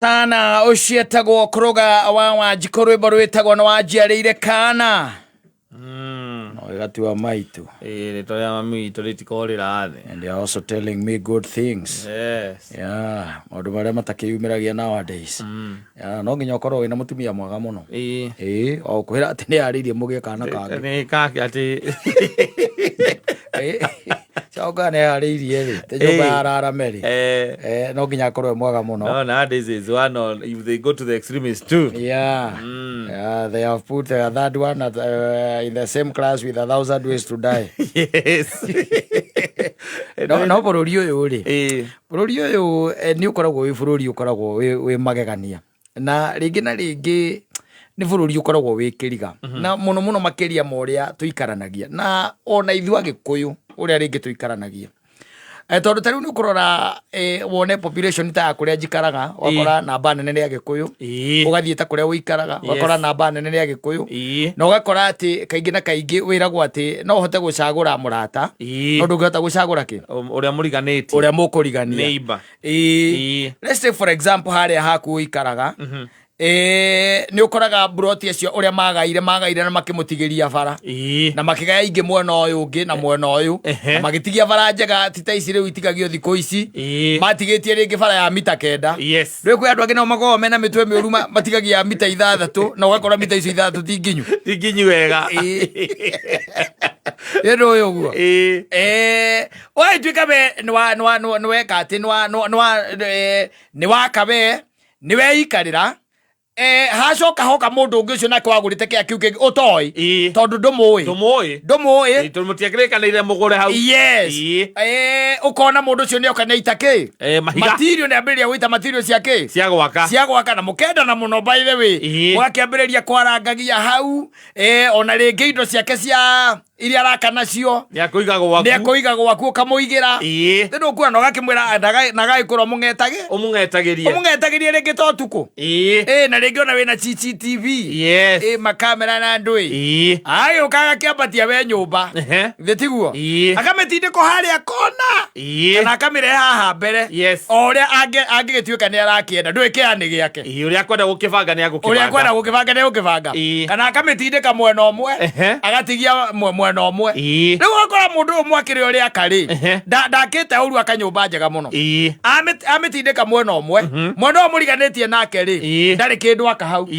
Sana ucietagwo kuruga wa Wanjikũ rwĩmbo rwĩtagwo nĩ wanjiarĩire kana no igatiwa maitu rĩtwa rĩa mami witũ rĩtikorĩra thĩ. And they are also telling me good things. Yes. Yeah, maũndũ marĩa matakĩyumĩragia nowadays. Yeah, no nginya ũkorwo wĩna mũtumia mwega mũno. O kwĩra atĩ nĩ yarĩirie mũgĩe kana kangĩ. Nĩ kake atĩ Choka nĩ yarĩirie rĩ te nyũmba ya Ararame rĩ. No nginya akorwo mwega mũno. No, nowadays is one or if they go to the extremes too. Yeah. Yeah, they have put that one at, in the same class with 1,000 ways to die. Yes. No bũrũri ũyũ rĩ. Bũrũri ũyũ nĩ ũkoragwo wĩ bũrũri ũkoragwo wĩ magegania. Na rĩngĩ na rĩngĩ nĩ bũrũri ũkoragwo wĩ kĩriga. Na mũno mũno makĩria ma ũrĩa tũikaranagia. Na ona ithuĩ Agĩkũyũ ũrĩa rĩngĩ tũikaranagia. Tondũ tarĩu nĩ ũkũrora wone population ta ya kũrĩa njikaraga wakora namba nene nĩ Agĩkũyũ, ũgathiĩ ta kũrĩa ũikaraga wakora namba nene nĩ Agĩkũyũ, na ũgakora atĩ kaingĩ na kaingĩ wĩragwo atĩ no ũhote gũcagũra mũrata no ndũngĩhota gũcagũra kĩ ũrĩa mũriganĩtie ũrĩa mũkũrigania neighbor. Let's say for example harĩa haku ũikaraga nĩ ũkoraga broti acio ũrĩa magaire na makĩmũtigĩria bara na makĩgaya ingĩ mwena ũyũ ũngĩ na mwena ũyũ na magĩtigia bara njega ti ta ici rĩu itigagio thikũ ici matigĩtie rĩngĩ bara ya mita 9. Rĩu kwĩ andũ angĩ nao makoragwo mena mĩtwe mĩũru matigagia mita 6 na ũgakora mita icio 3 tinginyu wega ĩndũ ũyũ ũguo ũgagĩtuĩka we nĩ weka atĩ nĩ waka we nĩ weikarĩra hacoka hoka mũndũ ũngĩ ũcio nake wagũrĩte kĩa kiu kĩngĩ ũtoĩ tondũ ndũmũĩ mũtiakĩrĩkanĩire mũgũre hau. Yes. Ũkona mũndũ ũcio nĩoka nĩ itakĩ material nĩ ambĩrĩria gũita material ciake cia gwaka na mũkendana mũno by the way mũgakĩambĩrĩria kwarangagia hau ona rĩngĩ indo ciake cia iria araka nacio nĩekũiga gwaku ũkamũigĩra rĩu ũkuona ũgakĩmwĩra na gagĩkũrwo mũng'etagĩrie rĩngĩ to ũtukũ na rĩngĩ ona wĩna CCTV makamera na ndũĩ agĩũka agakĩambatia we nyũmba thĩ tiguo akamĩtindĩko harĩa kona kana akamĩrehe haha mbere o ũrĩa angĩgĩtuĩka nĩ arakĩenda ndũĩ kĩani gĩake ũrĩa akwenda gũkĩbanga nĩ agũkĩbanga kana akamĩtindĩka mwena ũmwe agatigia mwena ũmwe rĩu ũgakora mũndũ ũmwe akĩrĩ ũrĩa akarĩ ndakĩte ũru akanyũmba njega mũno amĩtindĩka mwena ũmwe mwena ũyũ mũriganĩtie nake rĩ ndarĩ kĩndũ aka hau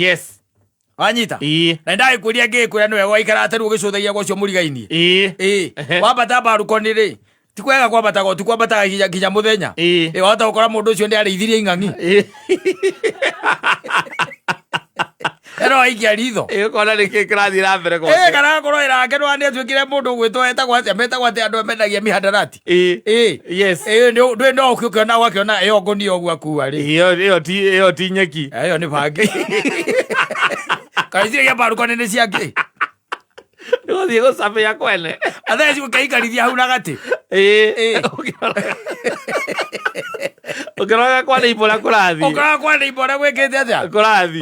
wanyita na ndagĩkwĩria ngĩkwĩra nĩwe gwaikara atĩ rĩu ũgĩcũthagia gwacio mũriga-inĩ wambata mbarukoni rĩ ti kwega kwambata goti kwambataga nginya mũthenya wahota gũkora mũndũ ũcio nĩ arĩithirie ing'ang'i ero aikia ritho kona nĩkĩ kĩrathiĩ na mbere gwake kana korwo ĩrake nĩ atuĩkire mũndũ gwĩtwo metagwo atĩ andũ mendagia mĩhandarati ndũĩ no ũkĩona gwakĩona ĩyo ngũnia ũguo akua rĩ ĩyo ti nyeki ĩyo nĩ bangi kaiciragia mbarukoni nĩ ciake gũthiĩ gũcabĩa kwene atheci gũkĩikarithia hau na gatĩ ũkĩroga kwa nĩimbo ũrĩa gwĩkĩte atĩa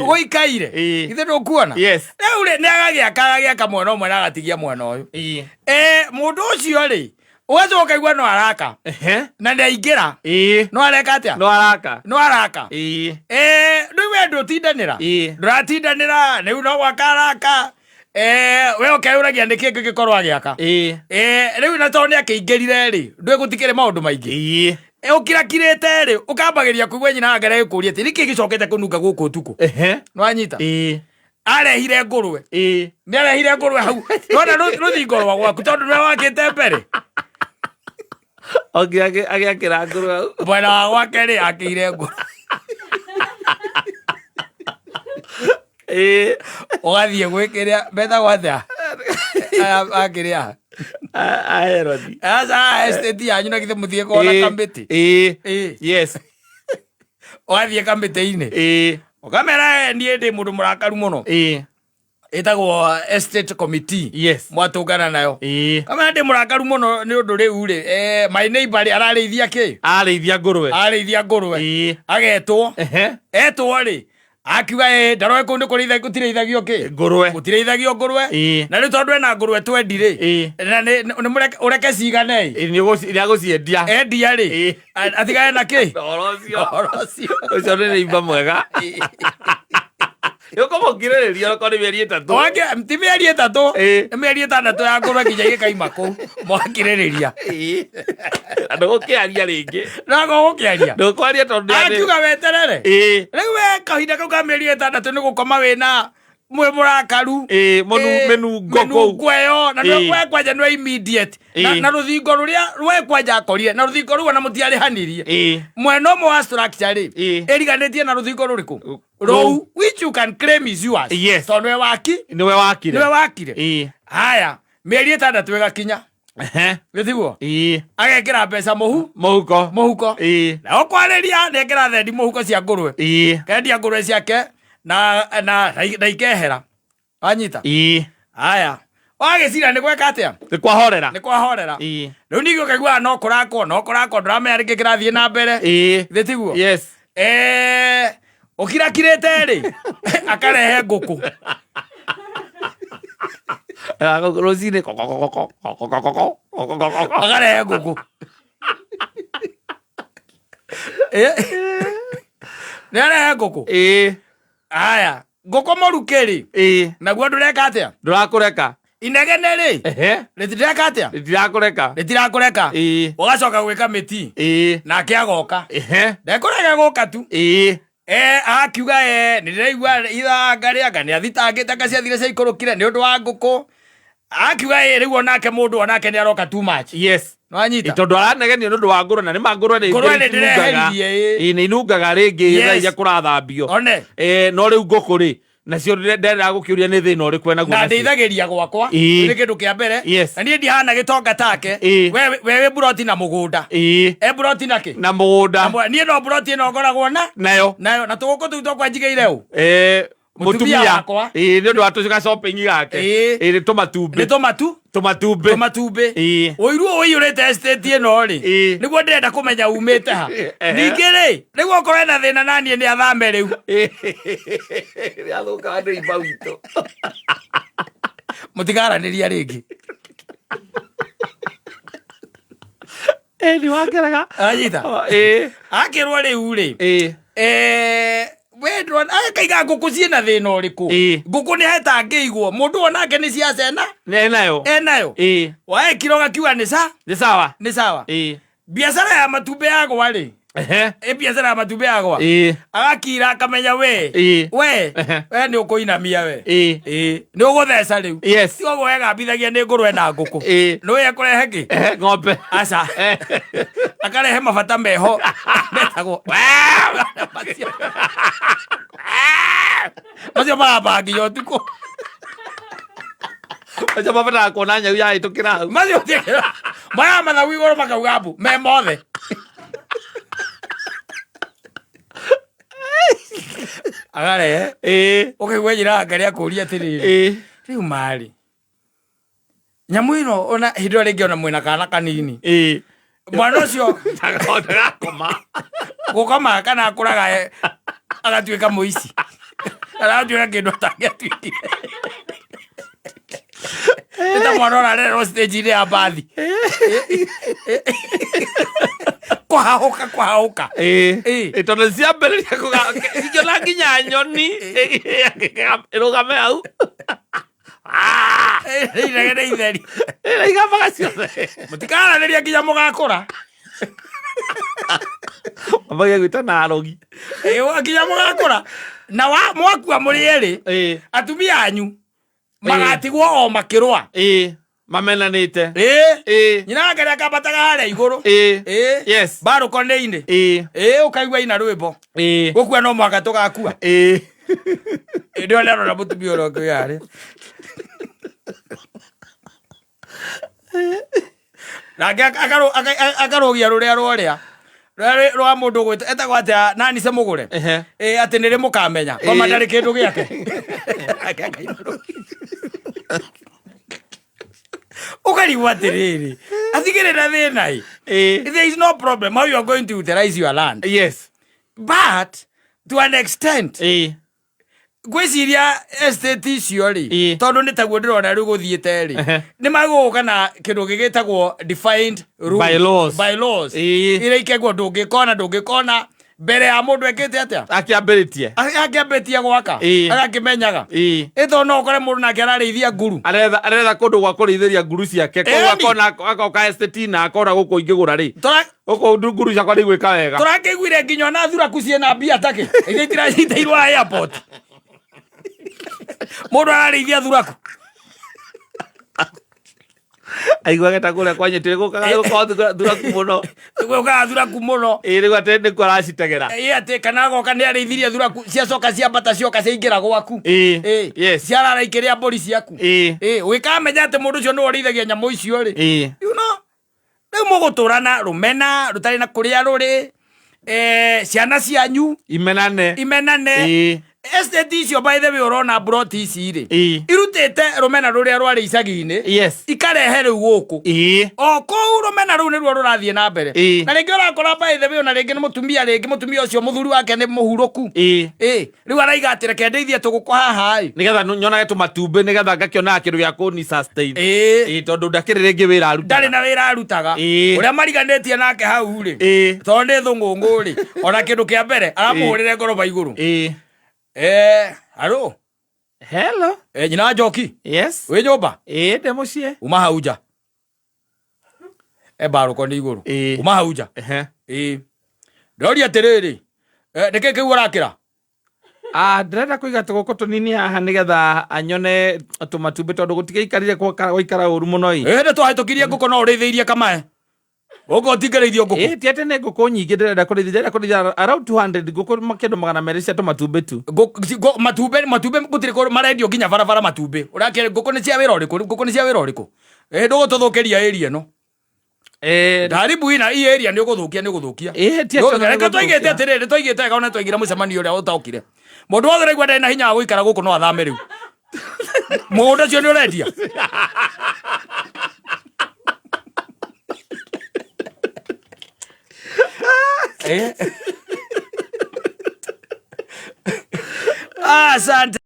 gũikaire ithe ndũkuona rĩu rĩ nĩ agagĩaka mwena ũmwe na agatigia mwena ũyũ mũndũ ũcio rĩ ũgacoka ũkaigua no araka na nĩaingĩra no areka atĩa no araka rĩu we ndũratindanĩra rĩu no gwaka araka we ũkeyũragia nĩkĩ ngĩgĩkorwo agĩaka rĩu na tondũ nĩ akĩingĩrire rĩ ndũĩ gũtikĩrĩ maũndũ maingĩ ũkirakirĩte rĩ ũkambagĩria kũigua nyina wake gĩkũria atĩ nĩkĩ gĩcokete kũnunga gũkũ ũtukũ nĩwanyita arehire ngũrwe hau nona rũthingo rwa gwaku tondũ nĩwe wakĩte mbere agĩakĩra ngũrwe hau mwena wa gwake rĩ akĩire ngũrwe ũgathiĩ gwĩkĩrĩa metagwo atĩa akĩrĩa Herodi estate yanyu na githe mũthiĩ kona kamĩtĩ ũgathiĩ kamĩtĩ-inĩ ũkamera niĩ ndĩ mũndũ mũrakaru mũno ĩtagwo estate committee mwatũngana nayo kamera ndĩ mũrakaru mũno nĩ ũndũ rĩu rĩ my neighbor rĩ ararĩithia kĩ ararĩithia ngũrwe agetwo rĩ akiuga ndaroe kundu gutireithagio ki ngurwe gutireithagio ngurwe na riu tondu ena ngurwe twendire na ni ureke cigane ni aguciendia endia ri atigane na ki ucio ni imba mwega Yoko mukiririria ko ni mieri 3. Oke ti mieri 3. Mieri 6 ya ngurwe nginya igikaima ku. Mwakiririria. Ando gukiaria ringi. Na gukiaria. Ndukwaria tondu ni. Akiuga weterere. Riu we kahinda kau ka mieri 6 ni gukoma wina mwe murakaru. Menungo kweyo na ndwe kwaja no immediate. Na ruthingo ruria rwe kwaja akorire na ruthingo ru na mutiari hanirie. Mweno mo structure ri. Eriganitie na ruthingo ruriku. Row which you can claim is yours. Yes. So niwe wakire. Niwe wakire. Haya, mieri 6 igakinya. Githiguo. Agekira mbeca muhuko. Na okwariria nekira thendi muhuko cia ngurwe. Kendia ngurwe ciake na ikehera. Anyita. Haya. Wagicira ni gweka atia? Ni kwahorera. Riu nigio kaigua no kurako ndramenya ringi kirathie na mbere. Githiguo. Yes. Okirakirete ri akarehe nguku rosine akarehe nguku nere nguku aya nguku morukeri naguo ndureka atia ndurakureka inegene ri ritireka atia ritirakureka ugacoka gwika miti nake agoka ndekurega guka tu akiuga ndirigwa ithanga rianga ni athitangite ngaciathire cia ikurukire ni undu wa nguku akiuga riu onake mundu onake ni aroka too much. Yes. No anyita tondu aranegenio ni undu wa ngurwe na ni mangurwe ni inungaga ringi ya kurathambio no riu nguku ri nacio ndenda gukiuria ni thina uriku na guo na ndeithagiria gwakwa ni kindu kia mbere na nie ndihana gitonga take we buroti na mugunda buroti naki na mugunda nie no buroti no ngoragwo nayo na tuguku tu tokwanjigeire u mutumia ni undu wa tucika shopping gake ni tumatumbe tumatumbe oiruo uiyurite estate ino ri niguo ndirenda kumenya umite ha ningi ri niguo korwe na thina nanie ni athame riu athuka andu imba wito mutigaraniria ringi ni wakeraga anyita akirwo riu ri wendro akaiga nguku ciena thina uriku nguku ni hetangiigwo mundu onake ni cia cena enayo waekiro gakiuga ni sawa biashara ya matumbe yagwa ri biashara ya matumbe yagwa agakira akamenya we ni ukuinamia we ni ugutheca riu tiguo wega mbithagia ni ngurwe na nguku ni we kurehe ki ng'ombe aca akarehe mabata meho metagwo macio marabangio utuku macio mabataga kuona nyau yahĩtũkĩra hau macio maya mathagu igũrũ makauga mbu me mothe agarehe ũkaigua njĩra Ngai akũria atĩrĩrĩ rĩu marĩ nyamũ ĩno ona hĩndĩ ĩyo rĩngĩ ona mwĩna kana kanini mwana ũcio gũkoma kana akũraga agatuĩka mũici aratuĩka kĩndũ atangĩatuĩkire nĩta mwana ũrarerwo stage-inĩ ya mbathi kwahauka tondũ ciambĩrĩria ikĩona nginya nyoni ĩrũgame hau inegene itheri igamaga ciothe mũtikaranĩria nginya mũgakũra mambage gwĩta na arogi nginya mũgakũra na mwakua mũrĩ erĩ atumia anyu magatigwo o makĩrũa mamenanĩte nyina Ngai akambataga harĩa igũrũ mbarũko-inĩ ũkaigua ina rwĩmbo gũkua no mũhaka tũgakua ndio lero na mũtumia ũrĩa ũngĩ yarĩ nake akarũgia rũrĩa rwa mũndũ gwĩta etagwo atĩa nani ce mũgũre atĩ nĩrĩ mũkamenya koma ndarĩ kĩndũ gĩake ukarigwo atiriri athigirira thina there is no problem how you are going to utilize your land yes but to an extent gwiciria estate icio ri tondu ni taguo ndirona riu guthiite ri ni maguka na kindu gigitagwo defined rules bylaws ira ikegwo ndungikona mbere ya mundu ekite atia akiambiritie gwaka agakimenyaga ito no kore mundu nake ararithia nguru aretha kundu gwa kurithiria nguru ciake kwa akona akoka estate na akona guku ingigura ri guku nguru ciakwa ni gwika wega turakiguire nginya na thuraku ciena mbia take ithia itiranyiteirwo airport mundu ararithia thuraku aigua geta kuria kwanyitire gukaga thuraku muno gukaga thuraku muno riu ati ni kwaracitegera ati kana goka ni arithirie thuraku ciacoka ciambata cioka ciaingira gwaku ciararaikiria mburi ciaku wikamenya ati mundu ucio ni worithagia nyamu icio ri you know riu muguturana rumena rutari na kuria ruri ciana cianyu imenane estate icio by the way urona brought ici ri irutite rumena ruria rwari icagi-ini ikarehe riu guku o kou rumena riu niruo rurathie na mbere na ringi urakora by the way na ringi ni mutumia ucio muthuri wake ni muhuruku riu araiga ati reke ndeithie tuguko haha nigetha nyonage tumatumbi nigetha ngakionaga kindu gia kuni sustain tondu ndakiri ringi wira aruta ndari na wira arutaga uria mariganitie nake hau ri tondu ni thungungu ri ona kindu kia mbere aramuhurire ngoroba iguru alo. Hello. Nyina Njoki. Yes. We nyumba? Ndi mucie. Uma hauja. Baruko ni iguru. Uma hauja. Ndori atiriri. Niki kiu urakira? Ndirenda kuiga tuguko tunini haha nigetha anyone tumatumbi tondu gutigiikarire gwaikara uru muno ni twahitukirie nguko no urithiirie kamae ugo tigereithio nguko tiete ne nguko nyingi ndirenda kurithia around 200 nguko makindu 200 cia tumatumbi tu matumbi gutiri ko marendio nginya barabara matumbi urakire nguko ni cia wira uriku ndugututhukiria area no ndaribu ina i area ni uguthukia reke twaigite atiriri twaigite gaona twaigira mucemanio uria utaukire mundu wothe raigua ndari na hinya wa guikara guku no athame riu mugunda ucio ni urendia asante.